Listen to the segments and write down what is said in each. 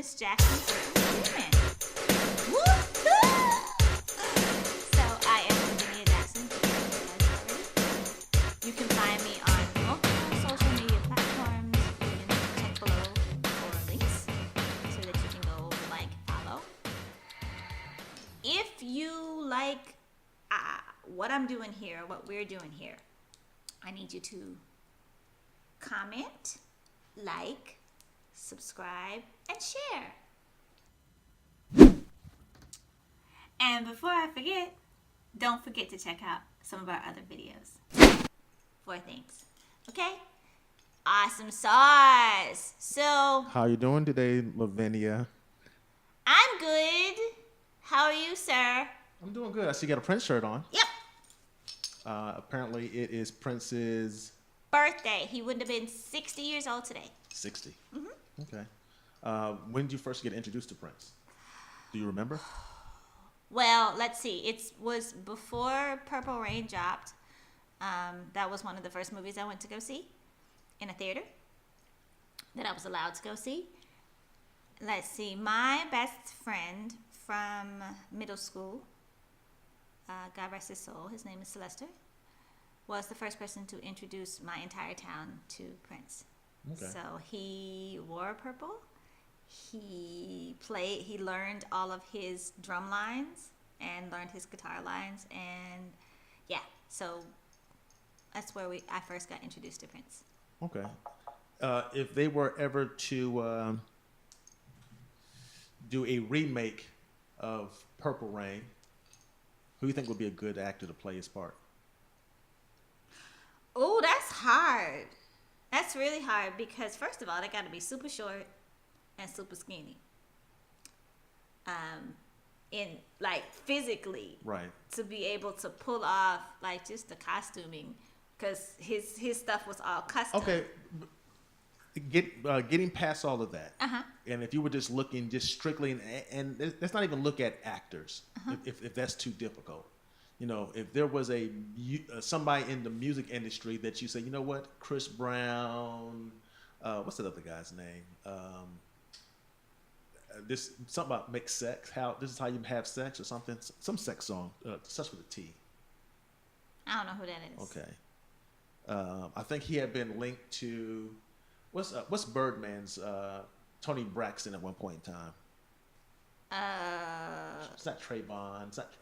Miss Jackson's women. Woo-hoo! So I am Lavinia Jackson. You can find me on multiple social media platforms. You can check below for links so that you can go like, follow. If you like what I'm doing here, what we're doing here, I need you to comment, like, subscribe, and share. And before I forget, don't forget to check out some of our other videos. 4 things. Okay? Awesome sauce. So, How you doing today, Lavinia? I'm good. How are you, sir? I'm doing good. I see you got a Prince shirt on. Yep. Apparently it is Prince's Birthday. He wouldn't have been 60 years old today. 60. Mm-hmm. Okay. When did you first get introduced to Prince? Do you remember? Well, let's see. It was before Purple Rain dropped. That was one of the first movies I went to go see in a theater that I was allowed to go see. Let's see. My best friend from middle school, God rest his soul, his name is Sylvester, was the first person to introduce my entire town to Prince. Okay. So he wore purple. He learned all of his drum lines and learned his guitar lines, and yeah, so that's where I first got introduced to Prince. Okay. If they were ever to do a remake of Purple Rain, who do you think would be a good actor to play his part? Oh, that's hard. That's really hard because first of all, they got to be super short and super skinny. In like physically, right, to be able to pull off like just the costuming, because his stuff was all custom. Okay, getting past all of that, and if you were just looking just strictly, and let's not even look at actors, if that's too difficult. You know, if there was somebody in the music industry that you say, you know what, Chris Brown, what's that other guy's name? This something about make sex. How this is how you have sex or something. Some sex song, starts with a T. I don't know who that is. Okay, I think he had been linked to what's Birdman's Tony Braxton at one point in time. It's not Trayvon. It's not.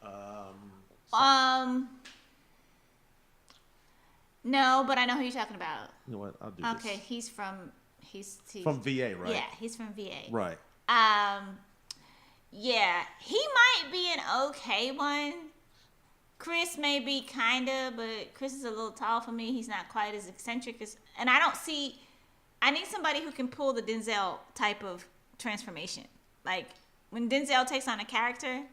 No, but I know who you're talking about. You know what? I'll do this. Okay, he's from VA, right? Yeah, he's from VA. Right. Yeah, he might be an okay one. Chris may be kinda, but Chris is a little tall for me. He's not quite as eccentric and I need somebody who can pull the Denzel type of transformation. Like when Denzel takes on a character,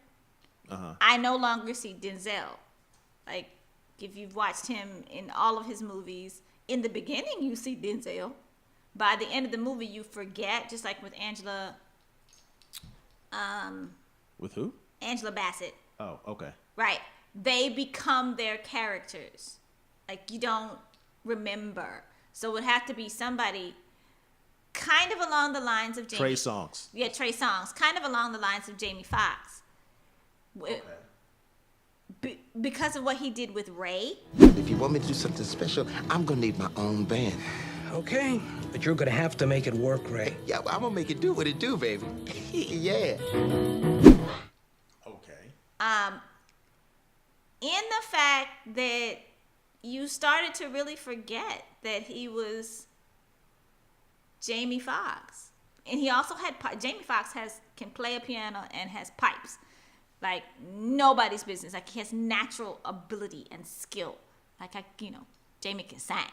I no longer see Denzel. Like if you've watched him in all of his movies, in the beginning you see Denzel. By the end of the movie you forget, just like with Angela. With who? Angela Bassett. Oh, okay. Right. They become their characters. Like you don't remember. So it would have to be somebody kind of along the lines of Trey Songz. Yeah, Trey Songz. Kind of along the lines of Jamie Foxx. Okay. Because of what he did with Ray. If you want me to do something special, I'm going to need my own band. Okay, but you're going to have to make it work, Ray. Yeah, I'm going to make it do what it do, baby. Yeah. Okay. In the fact that you started to really forget that he was Jamie Foxx. And he also had Jamie Foxx can play a piano and has pipes. Like nobody's business. Like he has natural ability and skill. Like Jamie can sing.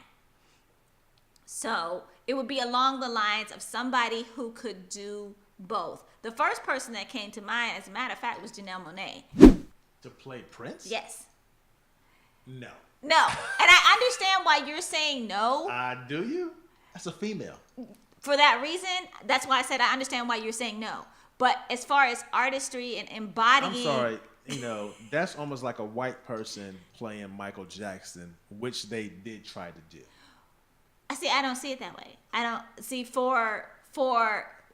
So it would be along the lines of somebody who could do both. The first person that came to mind, as a matter of fact, was Janelle Monáe. To play Prince? Yes. No. No. And I understand why you're saying no. Do you? That's a female. For that reason, that's why I said I understand why you're saying no. But as far as artistry and embodying... I'm sorry. That's almost like a white person playing Michael Jackson, which they did try to do. I don't see it that way. I don't see for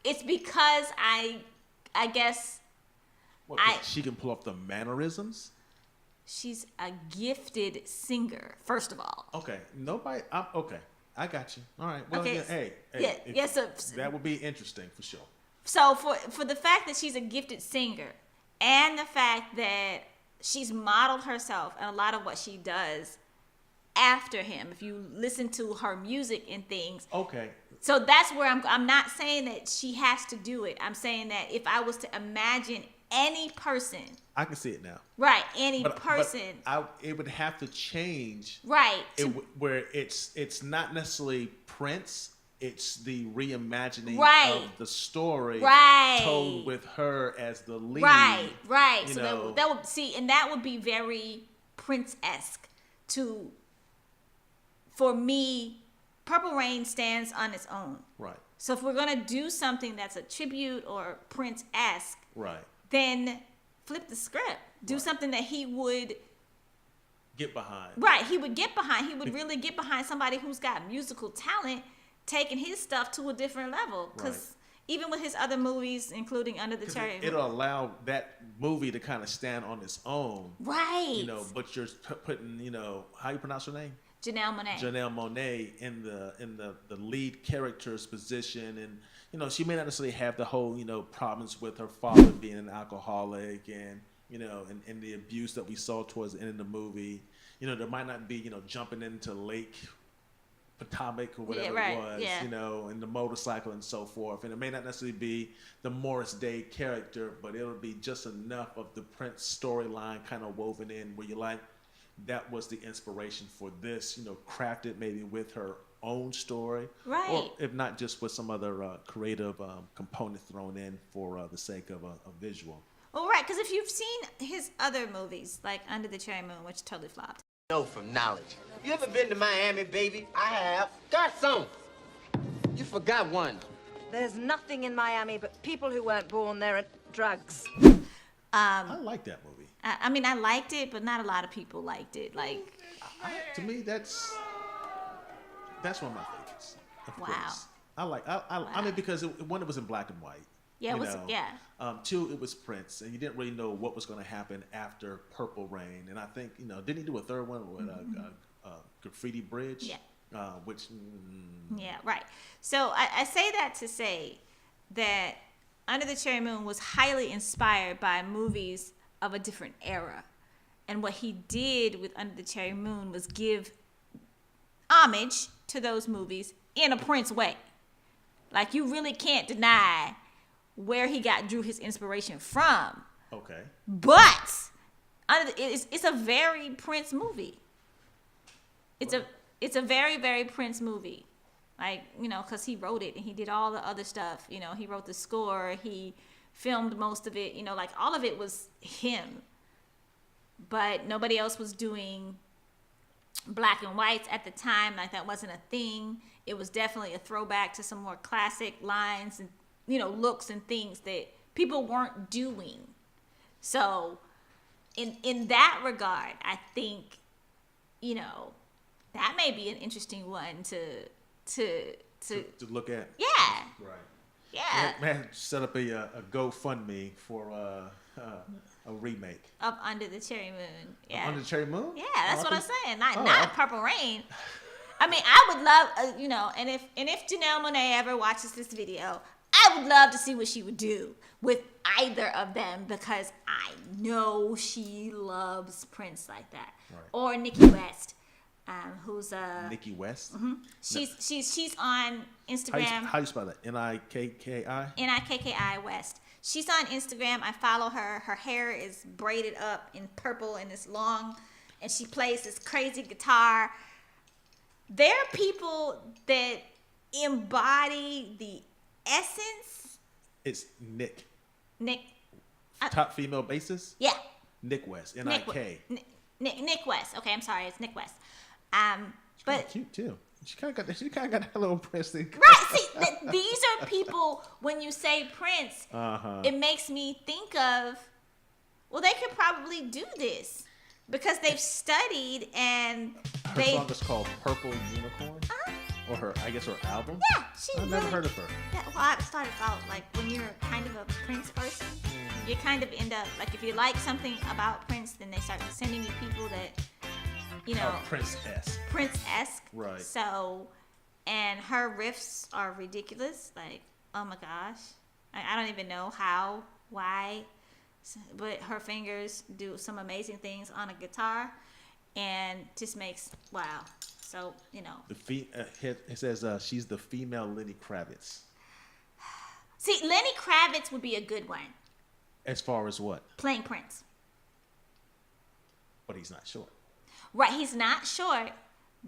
It's because I guess she can pull off the mannerisms. she's a gifted singer. First of all. Okay, nobody. Okay, I got you. All right. Well, Okay. yeah, hey, Yeah, yes. So, that would be interesting for sure. so for the fact that she's a gifted singer, and the fact that she's modeled herself and a lot of what she does after him, if you listen to her music and things. Okay. So that's where I'm not saying that she has to do it. I'm saying that if I was to imagine any person, I can see it now. right, any person, it would have to change. right, Where it's not necessarily Prince. It's the reimagining Right. of the story, Right. told with her as the lead. right. You So know. that would see, and that would be very Prince-esque for me. Purple Rain stands on its own. Right. So if we're gonna do something that's a tribute or Prince-esque, Right. then flip the script. Do something that he would. Get behind. Right, he would get behind. He would really get behind somebody who's got musical talent, taking his stuff to a different level. Because Right. even with his other movies, including Under the Cherry, It'll allow that movie to kind of stand on its own. right? You know, but you're putting, how you pronounce her name? Janelle Monáe. Janelle Monáe in the lead character's position, and she may not necessarily have the whole problems with her father being an alcoholic, and and the abuse that we saw towards the end of the movie. There might not be jumping into Lake Potomac or whatever right, it was, yeah. and the motorcycle and so forth, and it may not necessarily be the Morris Day character, but it'll be just enough of the Prince storyline kind of woven in where you're like, that was the inspiration for this, crafted maybe with her own story. Right. Or if not, just with some other creative component thrown in for the sake of a visual. Well, right, because if you've seen his other movies, like Under the Cherry Moon, which totally flopped. Know from knowledge. You ever been to Miami, baby? I have. Garçon! You forgot one. There's nothing in Miami but people who weren't born there and drugs. I like that movie. I mean, I liked it, but not a lot of people liked it. Like, To me, that's one of my favorites. Of Wow. course. I mean, because one, it was in black and white. yeah, it was, yeah. Two, it was Prince, and you didn't really know what was going to happen after Purple Rain. And I think, didn't he do a third one with Graffiti Bridge? Yeah. Which. Yeah, right. So I say that to say that Under the Cherry Moon was highly inspired by movies of a different era. And what he did with Under the Cherry Moon was give homage to those movies in a Prince way. Like, you really can't deny where he drew his inspiration from. Okay. But it's a very Prince movie. It's a very, very Prince movie. Like, because he wrote it and he did all the other stuff. He wrote the score, he filmed most of it, like all of it was him. But nobody else was doing black and whites at the time. Like, that wasn't a thing. It was definitely a throwback to some more classic lines and, looks and things that people weren't doing. So in that regard, I think, that may be an interesting one to look at. Yeah. Right. Yeah. Man, set up a GoFundMe for a remake Of Under the Cherry Moon. Yeah. Under the Cherry Moon. Yeah, that's what I'm saying. Not I- Purple Rain. I mean, I would love, and if Janelle Monáe ever watches this video, I would love to see what she would do with either of them, because I know she loves Prince like that. Right. Or Nikki West, who's Nikki West. she's on Instagram. How you spell that? Nikki? Nikki West. She's on Instagram. I follow her. Her hair is braided up in purple and it's long, and she plays this crazy guitar. There are people that embody the essence. It's Nick. Nick. Top female bassist. Yeah. Nick West. N-I-K. Nick West. Okay, I'm sorry. It's Nick West. But cute too. She kind of got that little Prince thing. Right. See, these are people. When you say Prince, it makes me think of. Well, they could probably do this because they've studied and Her song is called Purple Unicorn. Or her album? Yeah, she I've never heard of her. Yeah, well, I started out like when you're kind of a Prince person, you kind of end up like if you like something about Prince, then they start sending you people that Prince-esque. Prince-esque. Right. So, and her riffs are ridiculous. Like, oh my gosh, I don't even know why, but her fingers do some amazing things on a guitar, and just makes wow. So, it says she's the female Lenny Kravitz. See, Lenny Kravitz would be a good one. As far as what? Playing Prince. But he's not short. Right, he's not short,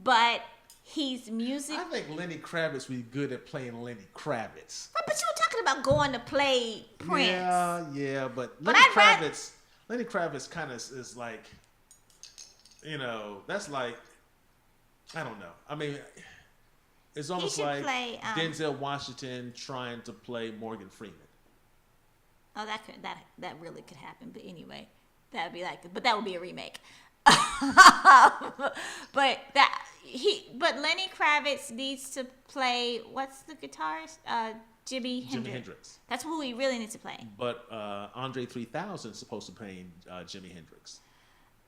but he's music. I think Lenny Kravitz would be good at playing Lenny Kravitz. Right, but you were talking about going to play Prince. Yeah, but But Lenny Kravitz kind of is like, that's like, I don't know. I mean, it's almost like Denzel Washington trying to play Morgan Freeman. Oh, that really could happen. But anyway, that would be a remake. But Lenny Kravitz needs to play. What's the guitarist? Jimi Hendrix. That's who he really needs to play. But Andre 3000 is supposed to play Jimi Hendrix.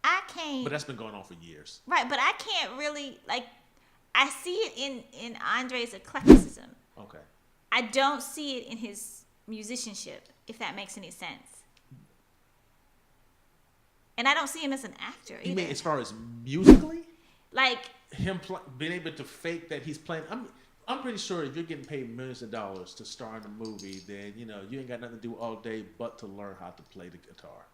I can't. But that's been going on for years. Right, but I can't really I see it in Andre's eclecticism. Okay. I don't see it in his musicianship, if that makes any sense. And I don't see him as an actor either. You mean as far as musically? Like him being able to fake that he's playing. I'm pretty sure if you're getting paid millions of dollars to star in a movie, then you ain't got nothing to do all day but to learn how to play the guitar.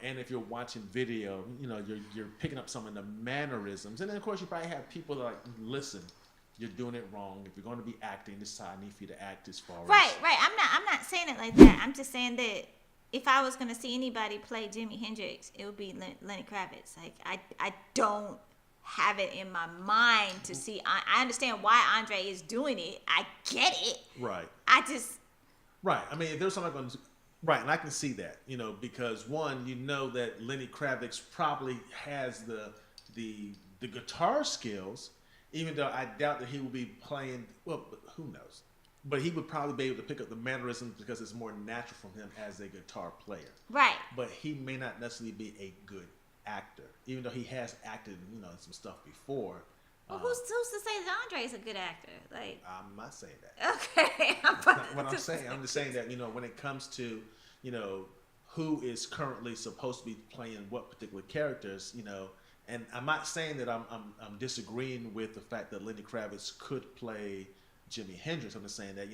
And if you're watching video, you're picking up some of the mannerisms, and then of course you probably have people that listen, you're doing it wrong. If you're going to be acting, this is how I need for you to act as far as right. I'm not saying it like that. I'm just saying that if I was going to see anybody play Jimi Hendrix, it would be Lenny Kravitz. Like I don't have it in my mind to see. I understand why Andre is doing it. I get it. Right. Right. I mean, if there's something going to. Right, and I can see that, because one, that Lenny Kravitz probably has the guitar skills, even though I doubt that he will be playing. Well, who knows? But he would probably be able to pick up the mannerisms because it's more natural from him as a guitar player. Right. But he may not necessarily be a good actor, even though he has acted, in some stuff before. Well, who's to say that Andre is a good actor? Like, I'm not saying that. Okay. What I'm saying, I'm just saying that when it comes to who is currently supposed to be playing what particular characters, and I'm not saying that I'm disagreeing with the fact that Lenny Kravitz could play Jimi Hendrix. I'm just saying that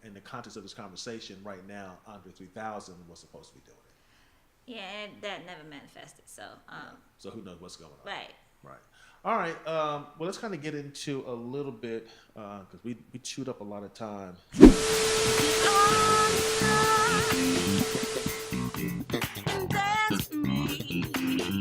in the context of this conversation right now, Andre 3000 was supposed to be doing it. Yeah, and that never manifested. So so who knows what's going on? Right. All right. Well, let's kind of get into a little bit because we chewed up a lot of time. That's me.